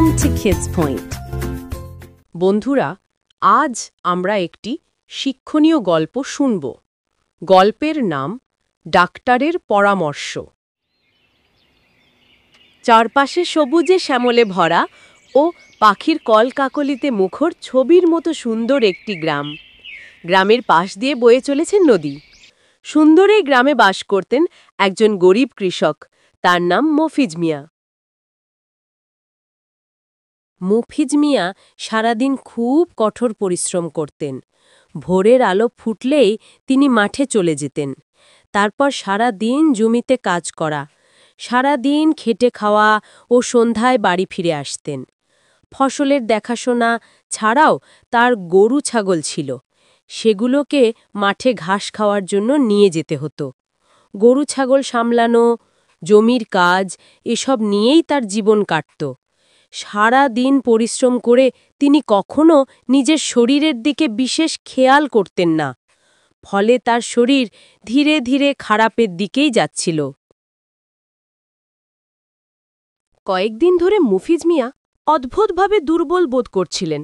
Welcome to Kids Point. বন্ধুরা, আজ আমরা একটি শিক্ষণীয় গল্প শুনব। গল্পের নাম ডাক্তারের পরামর্শ। চারপাশে সবুজে শ্যামলে ভরা ও পাখির কলকাকলিতে মুখর ছবির মতো সুন্দর একটি গ্রাম। গ্রামের পাশ দিয়ে বয়ে চলেছে নদী। সুন্দর এই গ্রামে বাস করতেন একজন গরিব কৃষক, তার নাম মফিজ মিয়া। মফিজ মিয়া সারাদিন খুব কঠোর পরিশ্রম করতেন। ভোরের আলো ফুটলেই তিনি মাঠে চলে যেতেন। তারপর সারা দিন জমিতে কাজ করা, সারা দিন খেটে খাওয়া ও সন্ধ্যায় বাড়ি ফিরে আসতেন। ফসলের দেখাশোনা ছাড়াও তার গরু ছাগল ছিল, সেগুলোকে মাঠে ঘাস খাওয়ার জন্য নিয়ে যেতে হতো। গরু ছাগল সামলানো, জমির কাজ এসব নিয়েই তার জীবন কাটত। সারা দিন পরিশ্রম করে তিনি কখনো নিজের শরীরের দিকে বিশেষ খেয়াল করতেন না, ফলে তার শরীর ধীরে ধীরে খারাপের দিকেই যাচ্ছিল। কয়েকদিন ধরে মফিজ মিয়া অদ্ভুতভাবে দুর্বল বোধ করছিলেন।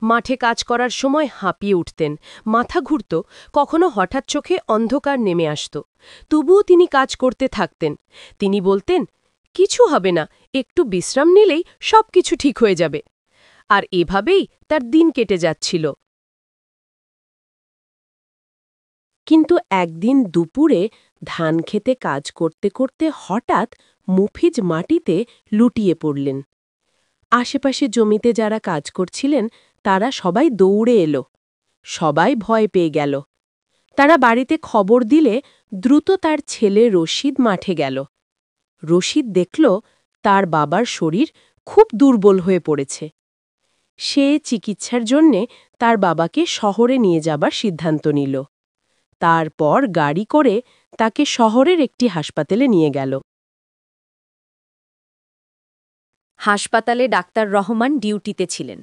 মাঠে কাজ করার সময় হাঁপিয়ে উঠতেন, মাথা ঘুরত, কখনো হঠাৎ চোখে অন্ধকার নেমে আসত। তবুও তিনি কাজ করতে থাকতেন। তিনি বলতেন, কিছু হবে না, একটু বিশ্রাম নিলেই সব কিছু ঠিক হয়ে যাবে। আর এভাবেই তার দিন কেটে যাচ্ছিল। কিন্তু একদিন দুপুরে ধান খেতে কাজ করতে করতে হঠাৎ মফিজ মাটিতে লুটিয়ে পড়লেন। আশেপাশে জমিতে যারা কাজ করছিলেন তারা সবাই দৌড়ে এলো। সবাই ভয় পেয়ে গেল। তারা বাড়িতে খবর দিলে দ্রুত তার ছেলে রশিদ মাঠে গেল। রশিদ দেখল তার বাবার শরীর খুব দুর্বল হয়ে পড়েছে। সে চিকিৎসার জন্যে তার বাবাকে শহরে নিয়ে যাবার সিদ্ধান্ত নিল। তারপর গাড়ি করে তাকে শহরের একটি হাসপাতালে নিয়ে গেল। হাসপাতালে ডাক্তার রহমান ডিউটিতে ছিলেন।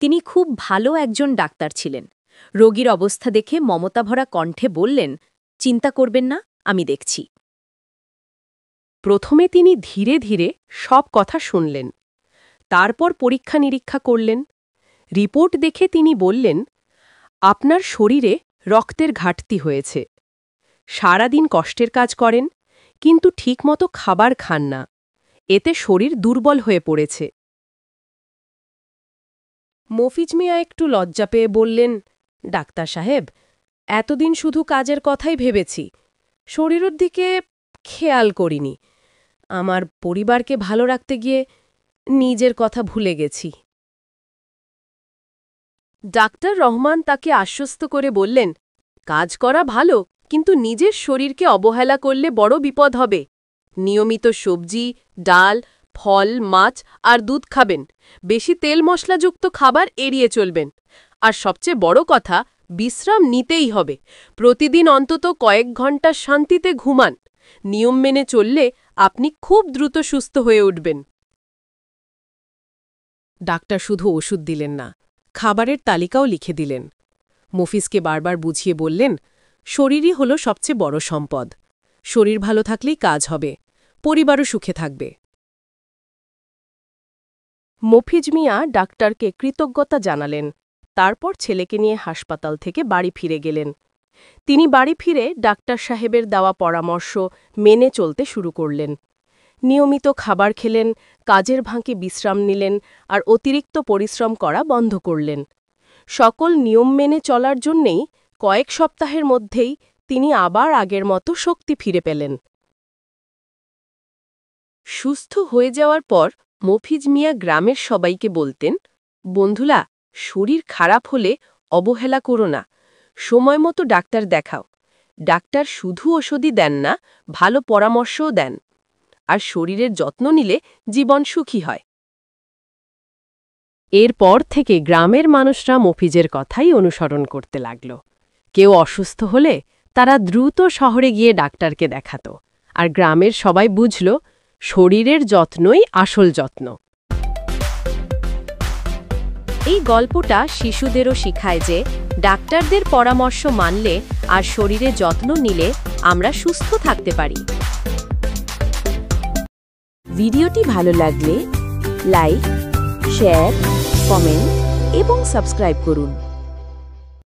তিনি খুব ভালো একজন ডাক্তার ছিলেন। রোগীর অবস্থা দেখে মমতাভরা কণ্ঠে বললেন, চিন্তা করবেন না, আমি দেখছি। প্রথমে তিনি ধীরে ধীরে সব কথা শুনলেন। তারপর পরীক্ষা নিরীক্ষা করলেন। রিপোর্ট দেখে তিনি বললেন, আপনার শরীরে রক্তের ঘাটতি হয়েছে। সারাদিন কষ্টের কাজ করেন, কিন্তু ঠিকমতো খাবার খান না। এতে শরীর দুর্বল হয়ে পড়েছে। মফিজ মিয়া একটু লজ্জা পেয়ে বললেন, ডাক্তার সাহেব, এতদিন শুধু কাজের কথাই ভেবেছি, শরীরের দিকে খেয়াল করিনি। আমার পরিবারকে ভালো রাখতে গিয়ে নিজের কথা ভুলে গেছি। ডাক্তার রহমান তাকে আশ্বস্ত করে বললেন, কাজ করা ভালো, কিন্তু নিজের শরীরকে অবহেলা করলে বড় বিপদ হবে। নিয়মিত সবজি, ডাল, ফল, মাছ আর দুধ খাবেন। বেশি তেল মশলাযুক্ত খাবার এড়িয়ে চলবেন। আর সবচেয়ে বড় কথা, বিশ্রাম নিতেই হবে। প্রতিদিন অন্তত কয়েক ঘন্টা শান্তিতে ঘুমান। নিয়ম মেনে চললে আপনি খুব দ্রুত সুস্থ হয়ে উঠবেন। ডাক্তার শুধু ওষুধ দিলেন না, খাবারের তালিকাও লিখে দিলেন। মফিজকে বারবার বুঝিয়ে বললেন, শরীরই হলো সবচেয়ে বড় সম্পদ। শরীর ভালো থাকলেই কাজ হবে, পরিবারও সুখে থাকবে। মফিজ মিয়া ডাক্তারকে কৃতজ্ঞতা জানালেন। তারপর ছেলেকে নিয়ে হাসপাতাল থেকে বাড়ি ফিরে গেলেন। তিনি বাড়ি ফিরে ডাক্তার সাহেবের দেওয়া পরামর্শ মেনে চলতে শুরু করলেন। নিয়মিত খাবার খেলেন, কাজের ফাঁকে বিশ্রাম নিলেন আর অতিরিক্ত পরিশ্রম করা বন্ধ করলেন। সকল নিয়ম মেনে চলার জন্যেই কয়েক সপ্তাহের মধ্যেই তিনি আবার আগের মতো শক্তি ফিরে পেলেন। সুস্থ হয়ে যাওয়ার পর মফিজ মিয়া গ্রামের সবাইকে বলতেন, বন্ধুরা, শরীর খারাপ হলে অবহেলা করো না, সময় মতো ডাক্তার দেখাও। ডাক্তার শুধু ওষুধই দেন না, ভালো পরামর্শও দেন। আর শরীরের যত্ন নিলে জীবন সুখী হয়। এরপর থেকে গ্রামের মানুষরা মফিজের কথাই অনুসরণ করতে লাগল। কেউ অসুস্থ হলে তারা দ্রুত শহরে গিয়ে ডাক্তারকে দেখাত। আর গ্রামের সবাই বুঝল, শরীরের যত্নই আসল যত্ন। এই গল্পটা শিশুদেরও শিখায় যে ডাক্তারদের পরামর্শ মানলে আর শরীরে যত্ন নিলে আমরা সুস্থ থাকতে পারি। ভিডিওটি ভালো লাগলে লাইক, শেয়ার, কমেন্ট এবং সাবস্ক্রাইব করুন।